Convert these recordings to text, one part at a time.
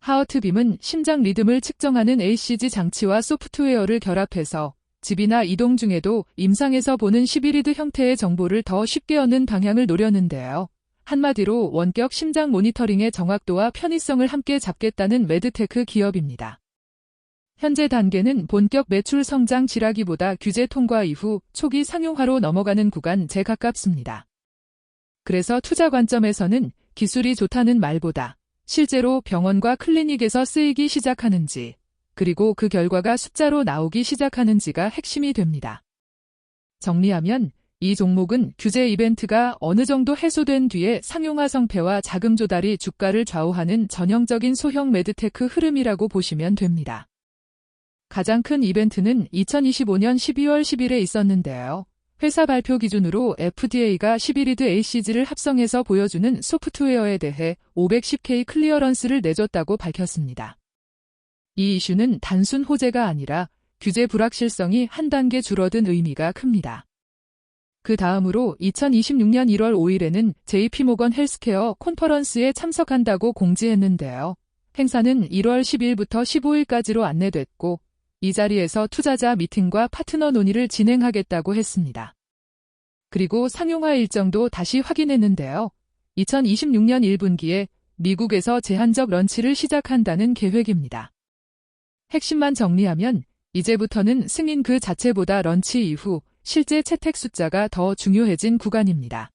하어트빔은 심장 리듬을 측정하는 ECG 장치와 소프트웨어를 결합해서 집이나 이동 중에도 임상에서 보는 11리드 형태의 정보를 더 쉽게 얻는 방향을 노렸는데요. 한마디로 원격 심장 모니터링의 정확도와 편의성을 함께 잡겠다는 메드테크 기업입니다. 현재 단계는 본격 매출 성장 지라기보다 규제 통과 이후 초기 상용화로 넘어가는 구간에 가깝습니다. 그래서 투자 관점에서는 기술이 좋다는 말보다 실제로 병원과 클리닉에서 쓰이기 시작하는지, 그리고 그 결과가 숫자로 나오기 시작하는지가 핵심이 됩니다. 정리하면 이 종목은 규제 이벤트가 어느 정도 해소된 뒤에 상용화 성패와 자금 조달이 주가를 좌우하는 전형적인 소형 매드테크 흐름이라고 보시면 됩니다. 가장 큰 이벤트는 2025년 12월 10일에 있었는데요. 회사 발표 기준으로 FDA가 11리드 ECG를 합성해서 보여주는 소프트웨어에 대해 510K 클리어런스를 내줬다고 밝혔습니다. 이 이슈는 단순 호재가 아니라 규제 불확실성이 한 단계 줄어든 의미가 큽니다. 그 다음으로 2026년 1월 5일에는 JP모건 헬스케어 컨퍼런스에 참석한다고 공지했는데요. 행사는 1월 10일부터 15일까지로 안내됐고, 이 자리에서 투자자 미팅과 파트너 논의를 진행하겠다고 했습니다. 그리고 상용화 일정도 다시 확인했는데요. 2026년 1분기에 미국에서 제한적 런치를 시작한다는 계획입니다. 핵심만 정리하면 이제부터는 승인 그 자체보다 런치 이후 실제 채택 숫자가 더 중요해진 구간입니다.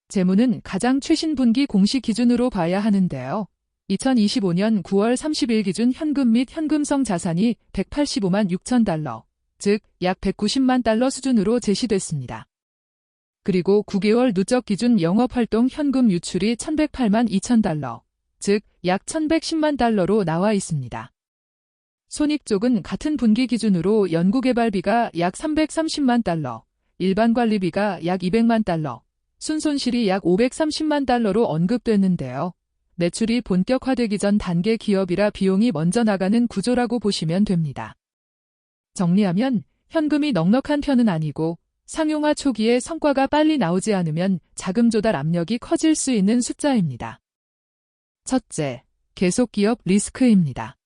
재무는 가장 최신 분기 공시 기준으로 봐야 하는데요. 2025년 9월 30일 기준 현금 및 현금성 자산이 185만 6천 달러, 즉 약 190만 달러 수준으로 제시됐습니다. 그리고 9개월 누적 기준 영업활동 현금 유출이 1108만 2천 달러, 즉 약 1110만 달러로 나와 있습니다. 손익 쪽은 같은 분기 기준으로 연구개발비가 약 330만 달러, 일반관리비가 약 200만 달러, 순손실이 약 530만 달러로 언급됐는데요. 매출이 본격화되기 전 단계 기업이라 비용이 먼저 나가는 구조라고 보시면 됩니다. 정리하면 현금이 넉넉한 편은 아니고 상용화 초기에 성과가 빨리 나오지 않으면 자금 조달 압력이 커질 수 있는 숫자입니다. 첫째, 계속 기업 리스크입니다.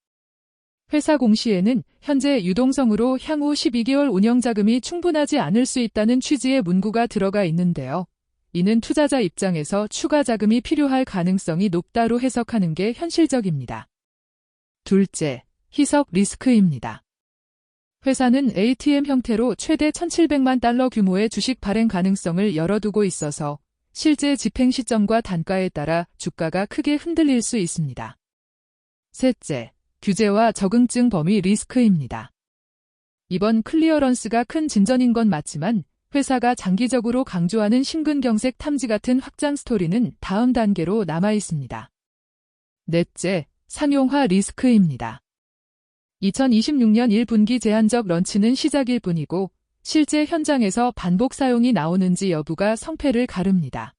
회사 공시에는 현재 유동성으로 향후 12개월 운영자금이 충분하지 않을 수 있다는 취지의 문구가 들어가 있는데요. 이는 투자자 입장에서 추가 자금이 필요할 가능성이 높다로 해석하는 게 현실적입니다. 둘째, 희석 리스크입니다. 회사는 ATM 형태로 최대 1,700만 달러 규모의 주식 발행 가능성을 열어두고 있어서 실제 집행 시점과 단가에 따라 주가가 크게 흔들릴 수 있습니다. 셋째, 규제와 적응증 범위 리스크입니다. 이번 클리어런스가 큰 진전인 건 맞지만 회사가 장기적으로 강조하는 심근경색 탐지 같은 확장 스토리는 다음 단계로 남아 있습니다. 넷째, 상용화 리스크입니다. 2026년 1분기 제한적 런치는 시작일 뿐이고 실제 현장에서 반복 사용이 나오는지 여부가 성패를 가릅니다.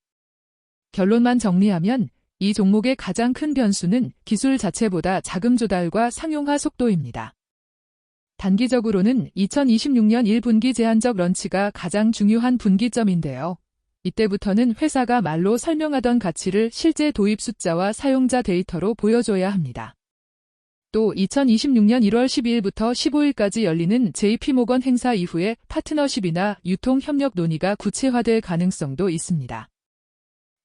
결론만 정리하면 이 종목의 가장 큰 변수는 기술 자체보다 자금 조달과 상용화 속도입니다. 단기적으로는 2026년 1분기 제한적 런치가 가장 중요한 분기점인데요. 이때부터는 회사가 말로 설명하던 가치를 실제 도입 숫자와 사용자 데이터로 보여줘야 합니다. 또 2026년 1월 12일부터 15일까지 열리는 JP모건 행사 이후에 파트너십이나 유통협력 논의가 구체화될 가능성도 있습니다.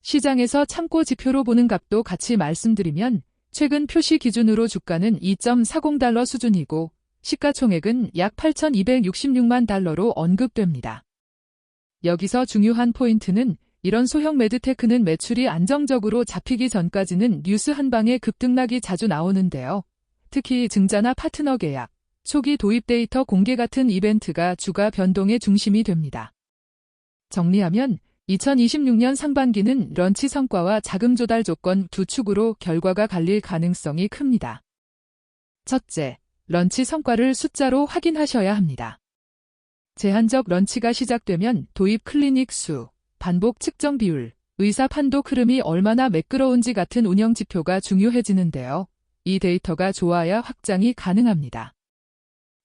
시장에서 참고 지표로 보는 값도 같이 말씀드리면 최근 표시 기준으로 주가는 2.40달러 수준이고 시가총액은 약 8,266만 달러로 언급됩니다. 여기서 중요한 포인트는 이런 소형 매드테크는 매출이 안정적으로 잡히기 전까지는 뉴스 한 방에 급등락이 자주 나오는데요. 특히 증자나 파트너 계약, 초기 도입 데이터 공개 같은 이벤트가 주가 변동의 중심이 됩니다. 정리하면 2026년 상반기는 런치 성과와 자금 조달 조건 두 축으로 결과가 갈릴 가능성이 큽니다. 첫째, 런치 성과를 숫자로 확인하셔야 합니다. 제한적 런치가 시작되면 도입 클리닉 수, 반복 측정 비율, 의사 판독 흐름이 얼마나 매끄러운지 같은 운영 지표가 중요해지는데요. 이 데이터가 좋아야 확장이 가능합니다.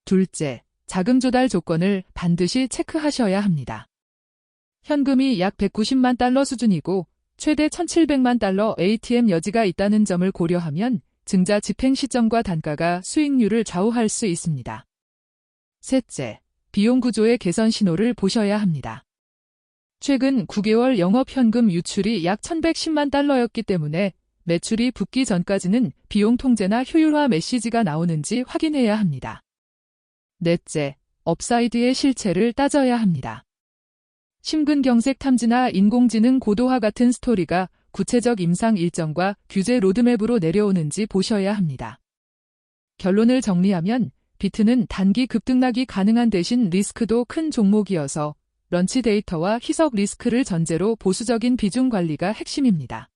둘째, 자금 조달 조건을 반드시 체크하셔야 합니다. 현금이 약 190만 달러 수준이고 최대 1,700만 달러 ATM 여지가 있다는 점을 고려하면 증자 집행 시점과 단가가 수익률을 좌우할 수 있습니다. 셋째, 비용 구조의 개선 신호를 보셔야 합니다. 최근 9개월 영업현금 유출이 약 1110만 달러였기 때문에 매출이 붙기 전까지는 비용 통제나 효율화 메시지가 나오는지 확인해야 합니다. 넷째, 업사이드의 실체를 따져야 합니다. 심근경색 탐지나 인공지능 고도화 같은 스토리가 구체적 임상 일정과 규제 로드맵으로 내려오는지 보셔야 합니다. 결론을 정리하면 비트는 단기 급등락이 가능한 대신 리스크도 큰 종목이어서 런치 데이터와 희석 리스크를 전제로 보수적인 비중 관리가 핵심입니다.